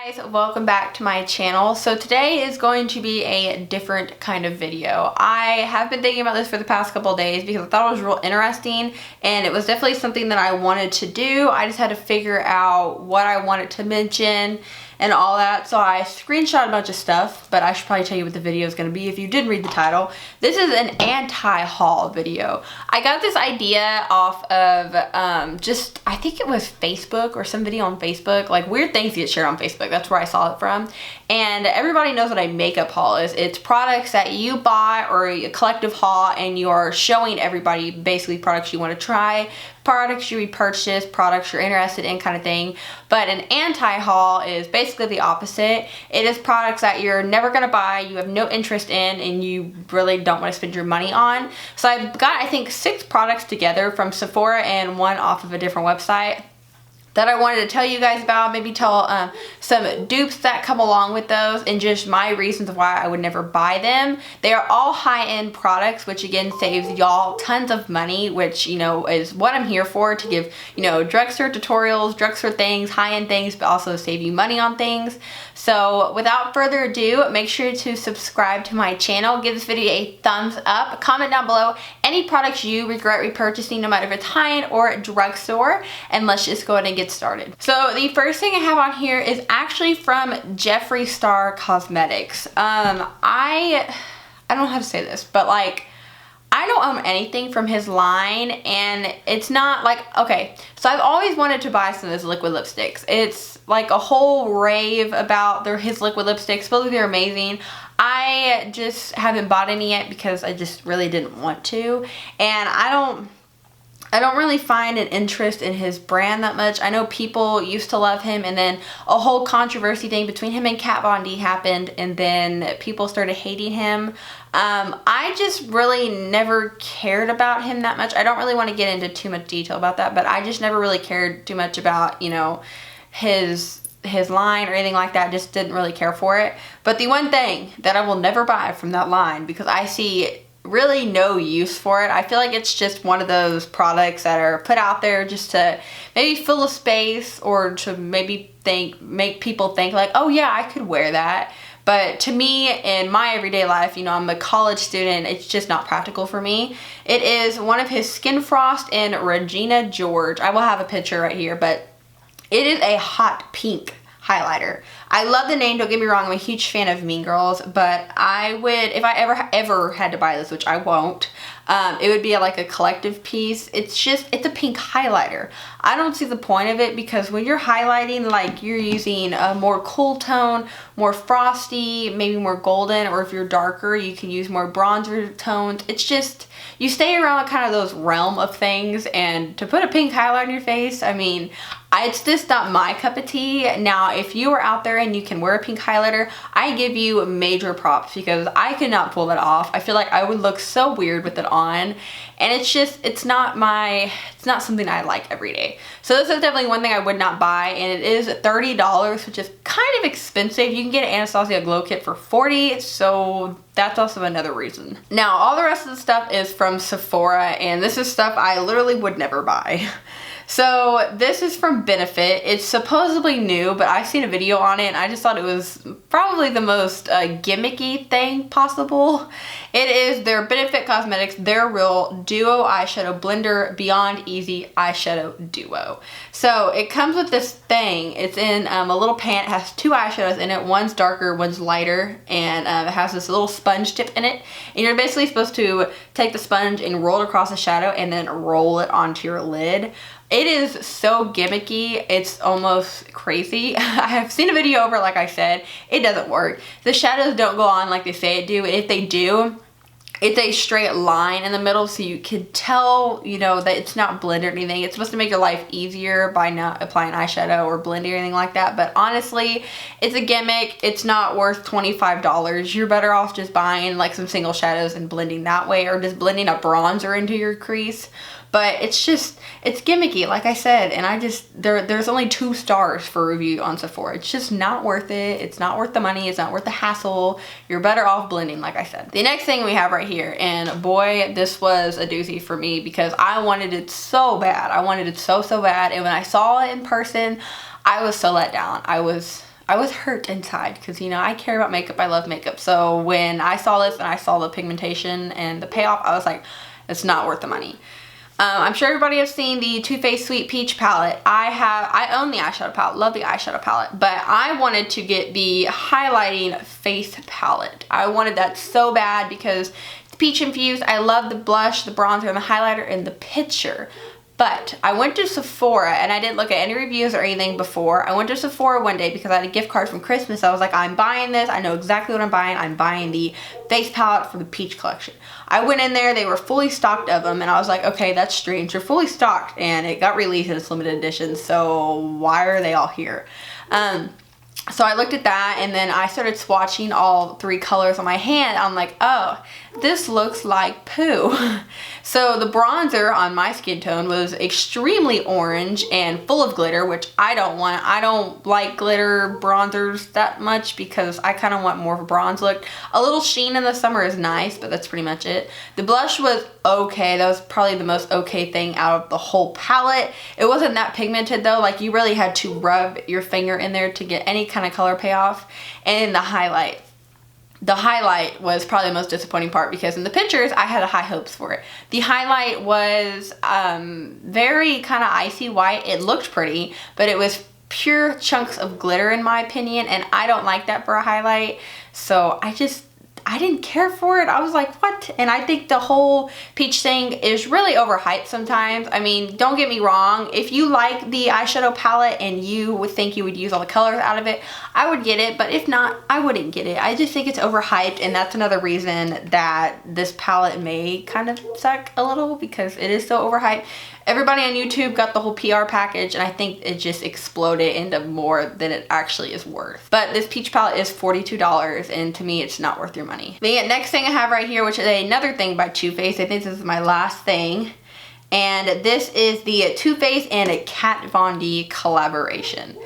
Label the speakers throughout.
Speaker 1: Guys, welcome back to my channel. So today is going to be a different kind of video. I have been thinking about this for the past couple of days because I thought it was real interesting and it was definitely something that I wanted to do. I just had to figure out what I wanted to mention and all that. So I screenshot a bunch of stuff, but I should probably tell you what the video is going to be if you did read the title. This is an anti-haul video. I got this idea off of I think it was Facebook or some video on Facebook. Like weird things get shared on Facebook. That's where I saw it from. And everybody knows what a makeup haul is. It's products that you buy or a collective haul and you're showing everybody basically products you want to try, products you repurchase, products you're interested in kind of thing. But an anti-haul is basically the opposite. It is products that you're never going to buy, you have no interest in, and you really don't want to spend your money on. So I've got, I think, 6 products together from Sephora and 1 off of a different website that I wanted to tell you guys about, maybe tell some dupes that come along with those and just my reasons of why I would never buy them. They are all high-end products, which again saves y'all tons of money, which, you know, is what I'm here for, to give, you know, drugstore tutorials, drugstore things, high-end things, but also save you money on things. So without further ado, make sure to subscribe to my channel, give this video a thumbs up, comment down below any products you regret repurchasing, no matter if it's high-end or drugstore, and let's just go ahead and get started. So the first thing I have on here is actually from Jeffree Star Cosmetics. I don't know how to say this, but like, I don't own anything from his line, and it's not like, okay, so I've always wanted to buy some of his liquid lipsticks. It's like a whole rave about his liquid lipsticks. Supposedly they're amazing. I just haven't bought any yet because I just really didn't want to, and I don't really find an interest in his brand that much. I know people used to love him, and then a whole controversy thing between him and Kat Von D happened, and then people started hating him. I just really never cared about him that much. I don't really want to get into too much detail about that, but I just never really cared too much about, you know, his line or anything like that. Just didn't really care for it. But the one thing that I will never buy from that line, because I see really no use for it. I feel like it's just one of those products that are put out there just to maybe fill a space, or to maybe make people think like, oh yeah, I could wear that. But to me, in my everyday life, you know, I'm a college student, it's just not practical for me. It is one of his Skin Frost in Regina George. I will have a picture right here, but it is a hot pink highlighter. I love the name, don't get me wrong, I'm a huge fan of Mean Girls, but I would, if I ever had to buy this, which I won't, it would be like a collective piece. It's a pink highlighter. I don't see the point of it, because when you're highlighting, like, you're using a more cool tone, more frosty, maybe more golden, or if you're darker, you can use more bronzer tones. It's just, you stay around kind of those realm of things, and to put a pink highlighter in your face, I mean, it's just not my cup of tea. Now, if you are out there and you can wear a pink highlighter, I give you major props, because I could not pull that off. I feel like I would look so weird with it on, and it's not something I like every day. So this is definitely one thing I would not buy, and it is $30, which is kind of expensive. You can get an Anastasia Glow Kit for $40, so that's also another reason. Now, all the rest of the stuff is from Sephora, and this is stuff I literally would never buy. So this is from Benefit. It's supposedly new, but I've seen a video on it and I just thought it was probably the most gimmicky thing possible. It is their Benefit Cosmetics Their Real Duo Eyeshadow Blender Beyond Easy Eyeshadow Duo. So it comes with this thing. It's in a little pan. It has 2 eyeshadows in it. One's darker, one's lighter, and it has this little sponge tip in it. And you're basically supposed to take the sponge and roll it across the shadow and then roll it onto your lid. It is so gimmicky, it's almost crazy. I have seen a video over, like I said, it doesn't work. The shadows don't go on like they say it do, and if they do, it's a straight line in the middle, so you can tell, you know, that it's not blended or anything. It's supposed to make your life easier by not applying eyeshadow or blending or anything like that, but honestly, it's a gimmick. It's not worth $25. You're better off just buying like some single shadows and blending that way, or just blending a bronzer into your crease. But it's gimmicky, like I said, and there's only 2 stars for review on Sephora. It's just not worth it. It's not worth the money. It's not worth the hassle. You're better off blending, like I said. The next thing we have right here, and boy, this was a doozy for me because I wanted it so bad. I wanted it so bad, and when I saw it in person, I was so let down. I was I was hurt inside because, you know, I care about makeup. I love makeup. So when I saw this and I saw the pigmentation and the payoff, I was like, it's not worth the money. I'm sure everybody has seen the Too Faced Sweet Peach palette. I own the eyeshadow palette, love the eyeshadow palette, but I wanted to get the highlighting face palette. I wanted that so bad because it's peach infused. I love the blush, the bronzer, and the highlighter in the picture. But I went to Sephora and I didn't look at any reviews or anything before. I went to Sephora one day because I had a gift card from Christmas. I was like, I'm buying this. I know exactly what I'm buying. I'm buying the face palette for the peach collection. I went in there, they were fully stocked of them, and I was like, okay, that's strange. They're fully stocked and it got released in its limited edition, so why are they all here? So I looked at that and then I started swatching all 3 colors on my hand. I'm like, oh, this looks like poo. So the bronzer on my skin tone was extremely orange and full of glitter, which I don't want. I don't like glitter bronzers that much because I kind of want more of a bronze look. A little sheen in the summer is nice, but that's pretty much it. The blush was okay. That was probably the most okay thing out of the whole palette. It wasn't that pigmented though. Like, you really had to rub your finger in there to get any kind of color payoff. And the highlight. The highlight was probably the most disappointing part because in the pictures I had high hopes for it. The highlight was very kind of icy white. It looked pretty, but it was pure chunks of glitter in my opinion, and I don't like that for a highlight. So I didn't care for it. I was like, what? And I think the whole peach thing is really overhyped sometimes. I mean, don't get me wrong. If you like the eyeshadow palette and you would think you would use all the colors out of it, I would get it. But if not, I wouldn't get it. I just think it's overhyped, and that's another reason that this palette may kind of suck a little because it is so overhyped. Everybody on YouTube got the whole PR package, and I think it just exploded into more than it actually is worth. But this peach palette is $42, and to me, it's not worth your money. The next thing I have right here, which is another thing by Too Faced. I think this is my last thing. And this is the Too Faced and Kat Von D collaboration.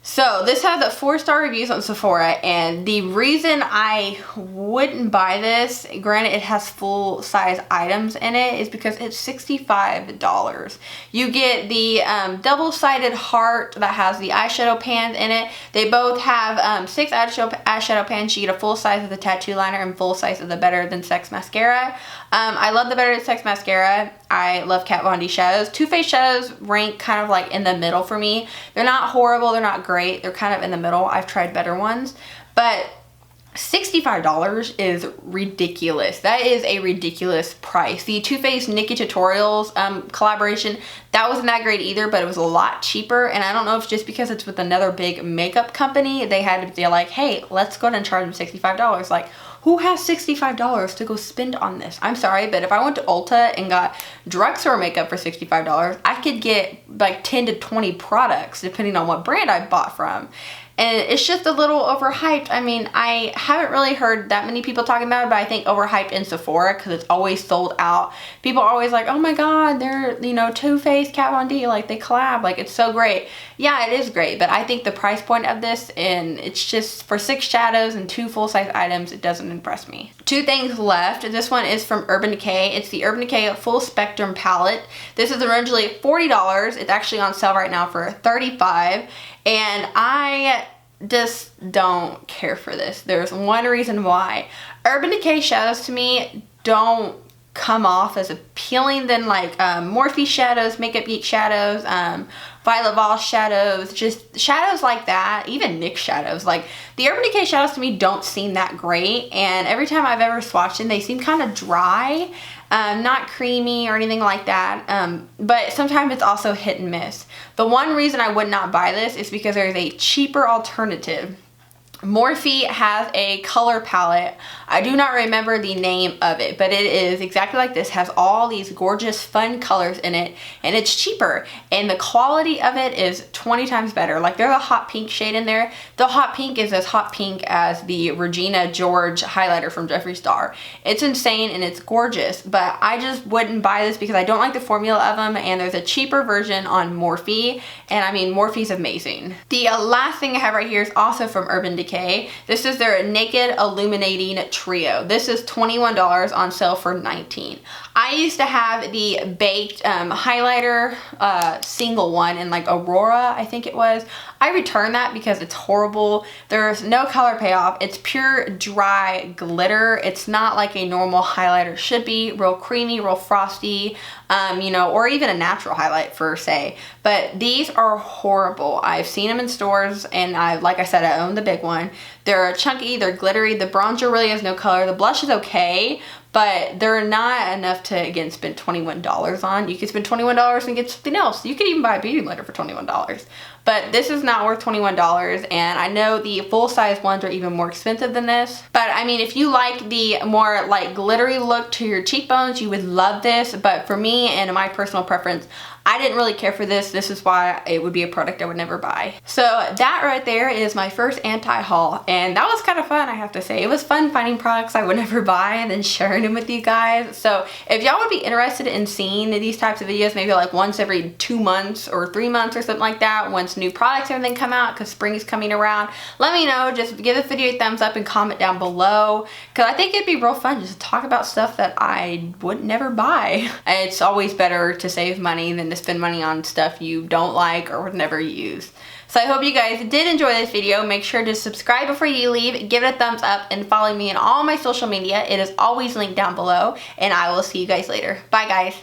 Speaker 1: So this has 4-star reviews on Sephora, and the reason I wouldn't buy this, granted it has full size items in it, is because it's $65. You get the double-sided heart that has the eyeshadow pans in it. They both have 6 eyeshadow pans. You get a full size of the tattoo liner and full size of the Better Than Sex mascara. I love the Better Than Sex mascara. I love Kat Von D shadows. Too Faced shadows rank kind of like in the middle for me. They're not horrible, they're not great, they're kind of in the middle. I've tried better ones, but $65 is ridiculous. That is a ridiculous price. The Too Faced Nikkie Tutorials collaboration, that wasn't that great either, but it was a lot cheaper, and I don't know if it's just because it's with another big makeup company, they're like, hey, let's go ahead and charge them $65. Like, who has $65 to go spend on this? I'm sorry, but if I went to Ulta and got drugstore makeup for $65, I could get like 10 to 20 products depending on what brand I bought from. And it's just a little overhyped. I mean, I haven't really heard that many people talking about it, but I think overhyped in Sephora because it's always sold out. People are always like, oh my god, they're, you know, Too Faced, Kat Von D, like they collab, like it's so great. Yeah, it is great, but I think the price point of this, and it's just for 6 shadows and 2 full-size items, it doesn't impress me. 2 things left. This one is from Urban Decay. It's the Urban Decay Full Spectrum Palette. This is originally $40. It's actually on sale right now for $35. And I just don't care for this. There's one reason why. Urban Decay shadows to me don't come off as appealing than like Morphe shadows, Makeup Geek shadows, Violet Voss shadows, just shadows like that, even NYX shadows. Like the Urban Decay shadows to me don't seem that great, and every time I've ever swatched them, they seem kind of dry. Not creamy or anything like that, but sometimes it's also hit and miss. The one reason I would not buy this is because there's a cheaper alternative. Morphe has a color palette. I do not remember the name of it, but it is exactly like this. Has all these gorgeous fun colors in it, and it's cheaper, and the quality of it is 20 times better. Like there's a hot pink shade in there. The hot pink is as hot pink as the Regina George highlighter from Jeffree Star. It's insane and it's gorgeous, but I just wouldn't buy this because I don't like the formula of them, and there's a cheaper version on Morphe, and I mean Morphe's amazing. The last thing I have right here is also from Urban Decay. Decay. This is their Naked Illuminating Trio. This is $21 on sale for $19. I used to have the baked highlighter single one in like Aurora, I think it was. I returned that because it's horrible. There's no color payoff. It's pure dry glitter. It's not like a normal highlighter should be. Real creamy, real frosty, you know, or even a natural highlight per se. But these are horrible. I've seen them in stores, and like I said, I own the big one. They're chunky, they're glittery. The bronzer really has no color. The blush is okay, but they're not enough to, again, spend $21 on. You could spend $21 and get something else. You could even buy a beauty blender for $21. But this is not worth $21, and I know the full-size ones are even more expensive than this. But I mean, if you like the more like glittery look to your cheekbones, you would love this. But for me and my personal preference, I didn't really care for this. This is why it would be a product I would never buy. So that right there is my first anti-haul, and that was kind of fun, I have to say. It was fun finding products I would never buy and then sharing them with you guys. So if y'all would be interested in seeing these types of videos, maybe like once every 2 months or 3 months or something like that, once new products and everything come out, because spring is coming around, let me know. Just give this video a thumbs up and comment down below, because I think it'd be real fun just to talk about stuff that I would never buy. It's always better to save money than to spend money on stuff you don't like or would never use. So I hope you guys did enjoy this video. Make sure to subscribe before you leave, give it a thumbs up, and follow me on all my social media. It is always linked down below, and I will see you guys later. Bye guys.